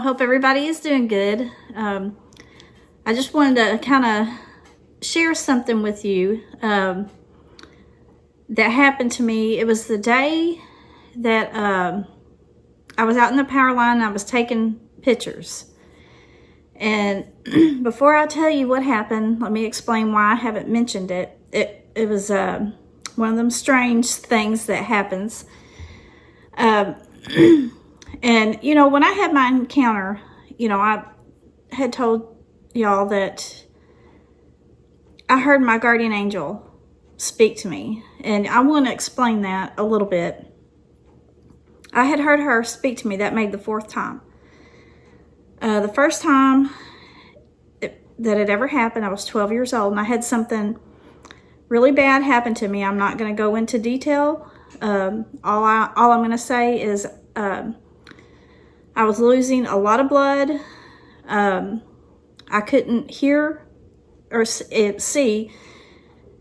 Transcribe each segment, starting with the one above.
I hope everybody is doing good. I just wanted to kind of share something with you that happened to me. It was the day that I was out in the power line. I was taking pictures. And before I tell you what happened, let me explain why I haven't mentioned it. It was one of them strange things that happens. And, you know, when I had my encounter, you know, I had told y'all that I heard my guardian angel speak to me. And I want to explain that a little bit. I had heard her speak to me. That made the fourth time. The first time that it ever happened, I was 12 years old, and I had something really bad happen to me. I'm not going to go into detail. All I'm going to say is I was losing a lot of blood. I couldn't hear or see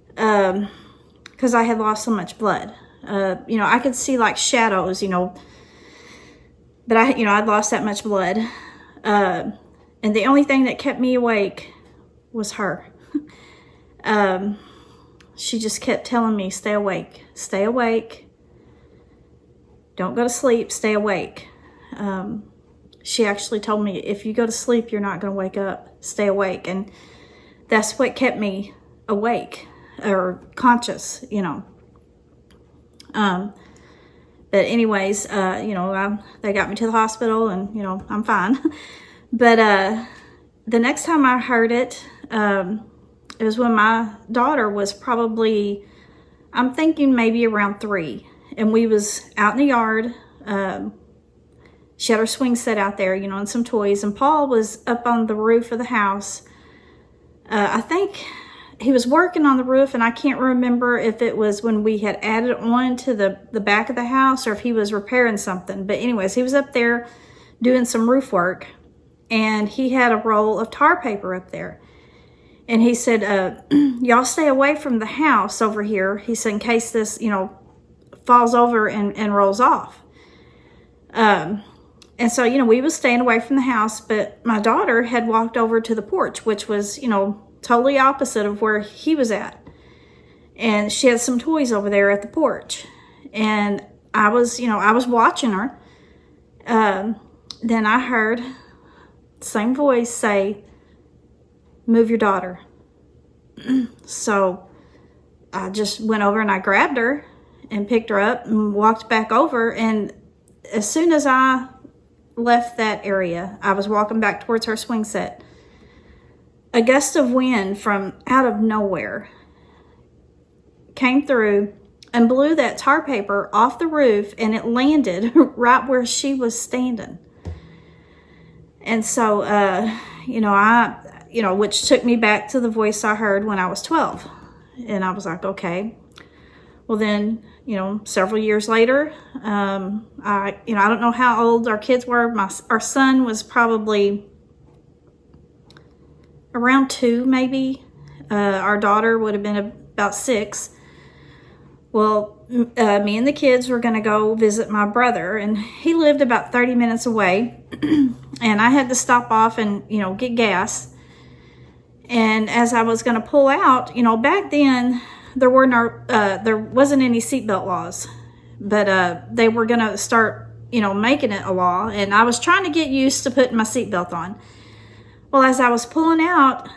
because I had lost so much blood. You know, I could see like shadows, you know, but I'd lost that much blood. And the only thing that kept me awake was her. She just kept telling me, stay awake, don't go to sleep, stay awake. She actually told me, if you go to sleep, you're not going to wake up, stay awake. And that's what kept me awake or conscious, you know. But anyways, you know, they got me to the hospital and, you know, I'm fine. But the next time I heard it, it was when my daughter was probably, I'm thinking maybe around 3. And we was out in the yard. She had her swing set out there, you know, and some toys. And Paul was up on the roof of the house. I think he was working on the roof, and I can't remember if it was when we had added on to the back of the house or if he was repairing something. But anyways, he was up there doing some roof work, and he had a roll of tar paper up there. And he said, y'all stay away from the house over here. He said, in case this, you know, falls over and rolls off. And so, you know, we was staying away from the house, but my daughter had walked over to the porch, which was, you know, totally opposite of where he was at. And she had some toys over there at the porch. And I was, you know, I was watching her. Then I heard the same voice say, move your daughter. So I just went over and I grabbed her and picked her up and walked back over. And as soon as I left that area, I was walking back towards her swing set. A gust of wind from out of nowhere came through and blew that tar paper off the roof, and it landed right where she was standing. And so, you know, which took me back to the voice I heard when I was 12. And I was like, okay. Well then, you know, several years later, I don't know how old our kids were. Our son was probably around 2, maybe. Our daughter would have been about 6. Well, me and the kids were going to go visit my brother, and he lived about 30 minutes away. And I had to stop off and, you know, get gas. And as I was going to pull out, you know, back then, there wasn't any seatbelt laws, but they were going to start, you know, making it a law. And I was trying to get used to putting my seatbelt on. Well, as I was pulling out,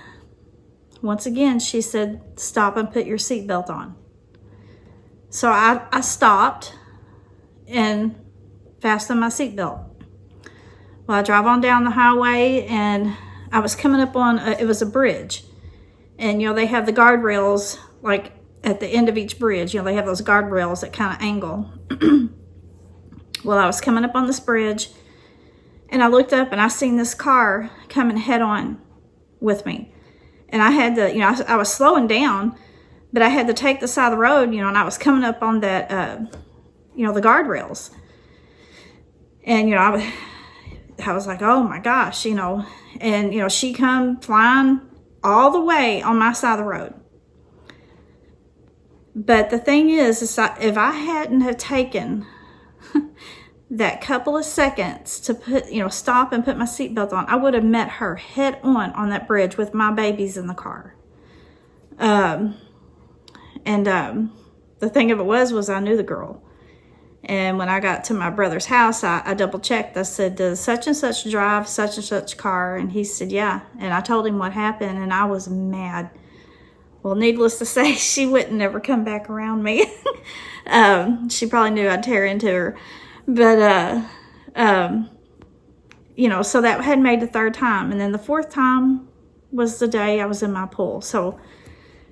once again, she said, stop and put your seatbelt on. So I stopped and fastened my seatbelt. Well, I drive on down the highway, and I was coming up on, it was a bridge. And, you know, they have the guardrails, like, at the end of each bridge. You know, they have those guardrails that kind of angle. Well, I was coming up on this bridge, and I looked up, and I seen this car coming head on with me. And I had to, you know, I was slowing down, but I had to take the side of the road, you know, and I was coming up on that, you know, the guardrails. And, you know, I was like, oh my gosh, you know. And, you know, she come flying all the way on my side of the road. But the thing is if I hadn't have taken that couple of seconds to stop and put my seatbelt on, I would have met her head on that bridge with my babies in the car. The thing of it was I knew the girl. And when I got to my brother's house, I double checked. I said, does such and such drive such and such car? And he said, yeah. And I told him what happened, and I was mad. Well, needless to say, she wouldn't never come back around me. She probably knew I'd tear into her. But, so that had made the third time. And then the fourth time was the day I was in my pool. So,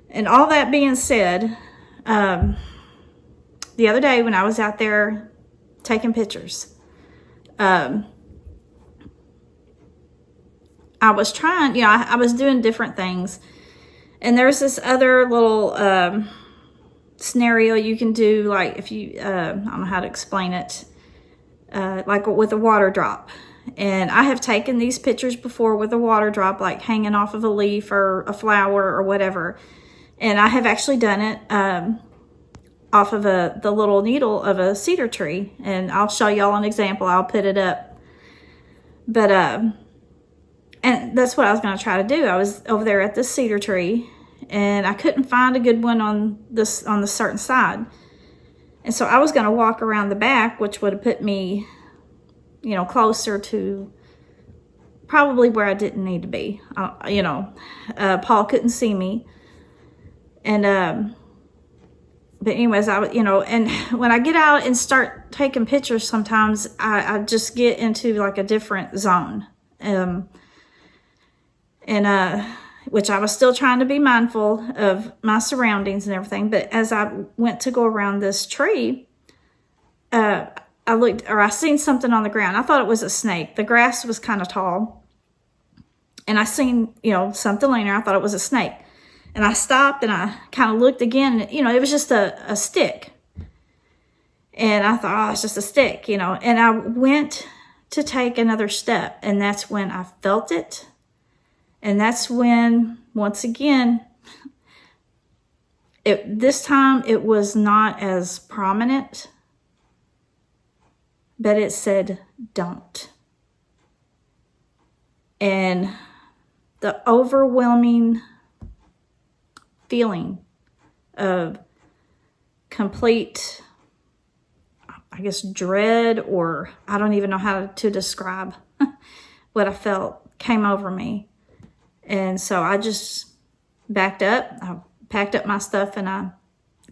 and all that being said, the other day when I was out there taking pictures, I was trying, I was doing different things. And there's this other little scenario you can do, like if you, I don't know how to explain it, like with a water drop. And I have taken these pictures before with a water drop, like hanging off of a leaf or a flower or whatever. And I have actually done it off of the little needle of a cedar tree. And I'll show y'all an example. I'll put it up. But, and that's what I was going to try to do. I was over there at this cedar tree, and I couldn't find a good one on the certain side. And so I was going to walk around the back, which would have put me, closer to probably where I didn't need to be. Paul couldn't see me. And, but anyways, and when I get out and start taking pictures, sometimes I just get into like a different zone. Which I was still trying to be mindful of my surroundings and everything. But as I went to go around this tree, I seen something on the ground. I thought it was a snake. The grass was kind of tall. And I seen, something laying there. I thought it was a snake. And I stopped and I kind of looked again. And, it was just a stick. And I thought, oh, it's just a stick, And I went to take another step. And that's when I felt it. And that's when, once again, this time it was not as prominent, but it said, don't. And the overwhelming feeling of complete, I guess, dread, or I don't even know how to describe what I felt, came over me. And so I just backed up. I packed up my stuff and I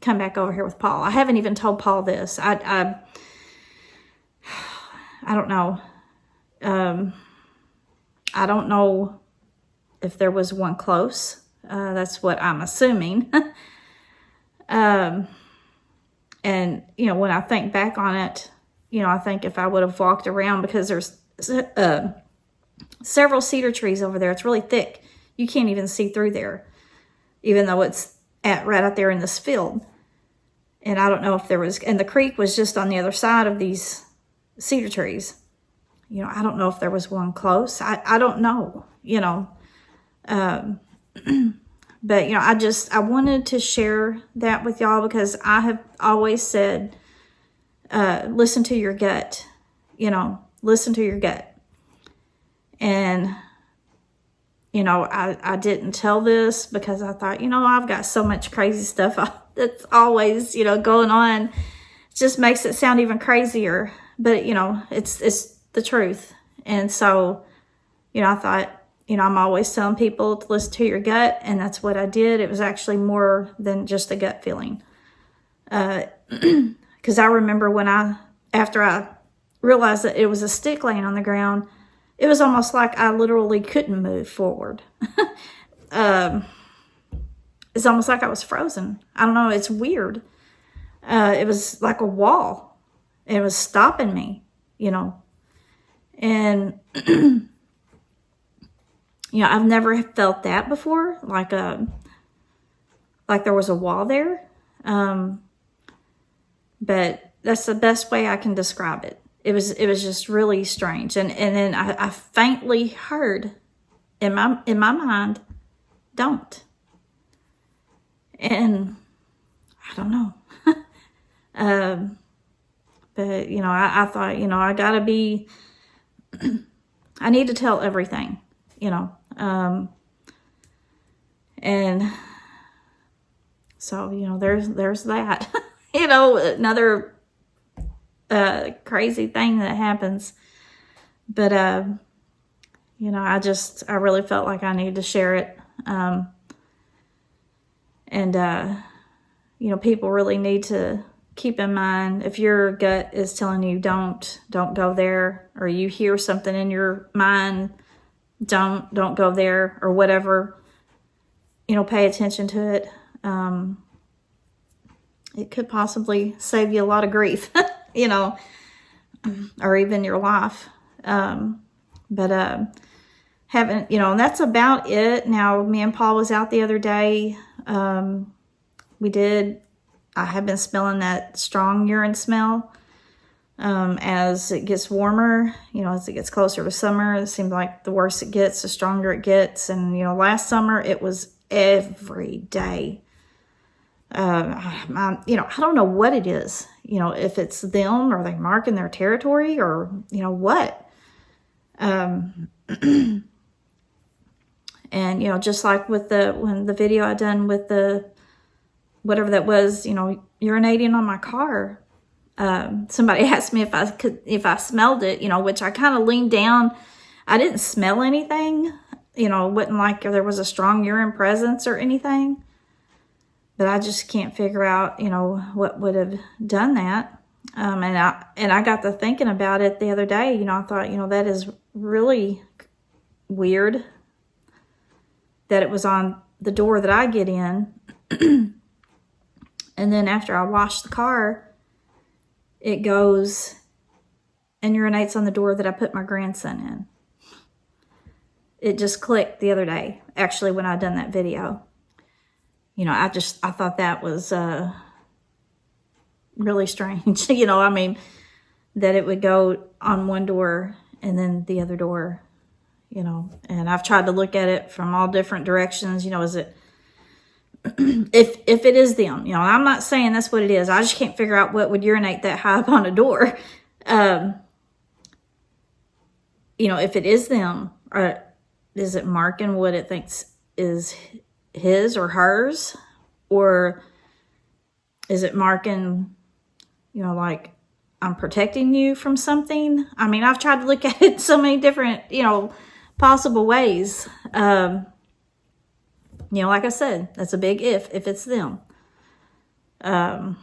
come back over here with Paul. I haven't even told Paul this. I don't know. I don't know if there was one close. That's what I'm assuming. And, when I think back on it, I think if I would have walked around, because there's several cedar trees over there. It's really thick. You can't even see through there, even though it's right out there in this field. And I don't know if there was, and the creek was just on the other side of these cedar trees. I don't know if there was one close. I don't know, but, I wanted to share that with y'all, because I have always said, listen to your gut, listen to your gut. And, I didn't tell this because I thought, I've got so much crazy stuff that's always, going on. It just makes it sound even crazier. But, it's the truth. And so, I thought, I'm always telling people to listen to your gut. And that's what I did. It was actually more than just a gut feeling. Because I remember after I realized that it was a stick laying on the ground, it was almost like I literally couldn't move forward. It's almost like I was frozen. I don't know. It's weird. It was like a wall. It was stopping me, And, I've never felt that before. Like there was a wall there. But that's the best way I can describe it. It was just really strange. And then I faintly heard in my mind, don't. And I don't know. But, you know, I thought, you know, I gotta be, I need to tell everything, you know. And so, you know, there's that. You know, another crazy thing that happens. But, you know, I really felt like I needed to share it. And, you know, people really need to keep in mind, if your gut is telling you don't go there, or you hear something in your mind, don't go there, or whatever, you know, pay attention to it. It could possibly save you a lot of grief, you know, or even your life. But haven't, you know, and that's about it. Now, me and Paul was out the other day. I have been smelling that strong urine smell. As it gets warmer, you know, as it gets closer to summer, it seems like the worse it gets, the stronger it gets. And, you know, last summer it was every day. You know, I don't know what it is, you know, if it's them, or they marking their territory, or, you know, what. And, you know, just like with when the video I done with the, whatever that was, you know, urinating on my car. Somebody asked me if I smelled it, you know, which I kind of leaned down. I didn't smell anything, you know, it wasn't like there was a strong urine presence or anything. But I just can't figure out, you know, what would have done that. And I got to thinking about it the other day. You know, I thought, you know, that is really weird that it was on the door that I get in. And then after I wash the car, it goes and urinates on the door that I put my grandson in. It just clicked the other day, actually, when I done that video. You know, I thought that was really strange. You know, I mean, that it would go on one door and then the other door, you know. And I've tried to look at it from all different directions. You know, is it, if it is them, you know, I'm not saying that's what it is. I just can't figure out what would urinate that high up on a door. You know, if it is them, or is it marking what it thinks is his or hers, or is it marking, you know, like, I'm protecting you from something? I mean, I've tried to look at it so many different, you know, possible ways. You know, like I said, that's a big if it's them. But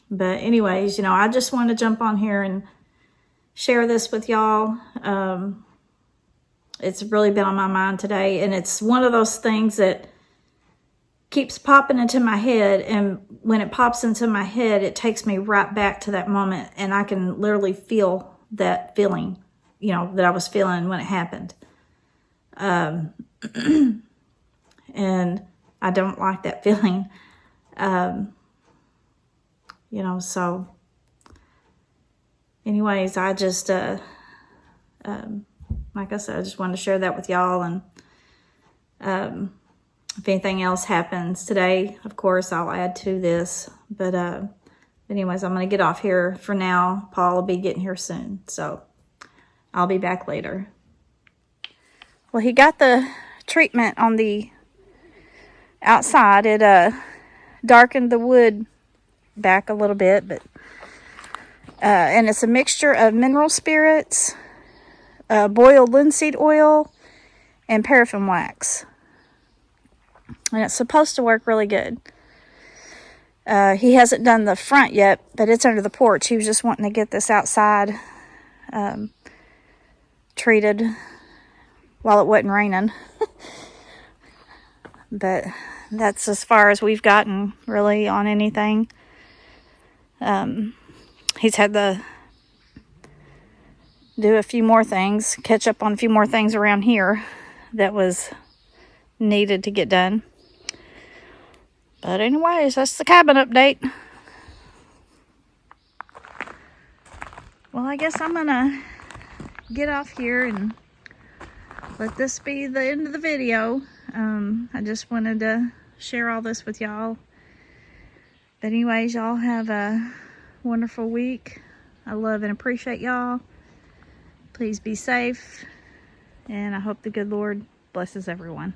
anyways, you know, I just want to jump on here and share this with y'all. It's really been on my mind today, and it's one of those things that keeps popping into my head, and when it pops into my head, it takes me right back to that moment, and I can literally feel that feeling, you know, that I was feeling when it happened. And I don't like that feeling. You know, so anyways, I just, like I said, I just wanted to share that with y'all. And if anything else happens today, of course, I'll add to this. But anyways, I'm going to get off here for now. Paul will be getting here soon, so I'll be back later. Well, he got the treatment on the outside. It darkened the wood back a little bit, but and it's a mixture of mineral spirits, boiled linseed oil, and paraffin wax. And it's supposed to work really good. He hasn't done the front yet, but it's under the porch. He was just wanting to get this outside treated while it wasn't raining. But that's as far as we've gotten, really, on anything. He's had to do a few more things, catch up on a few more things around here that was needed to get done. But anyways, that's the cabin update. Well, I guess I'm gonna get off here and let this be the end of the video. I just wanted to share all this with y'all. But anyways, y'all have a wonderful week. I love and appreciate y'all. Please be safe, and I hope the good Lord blesses everyone.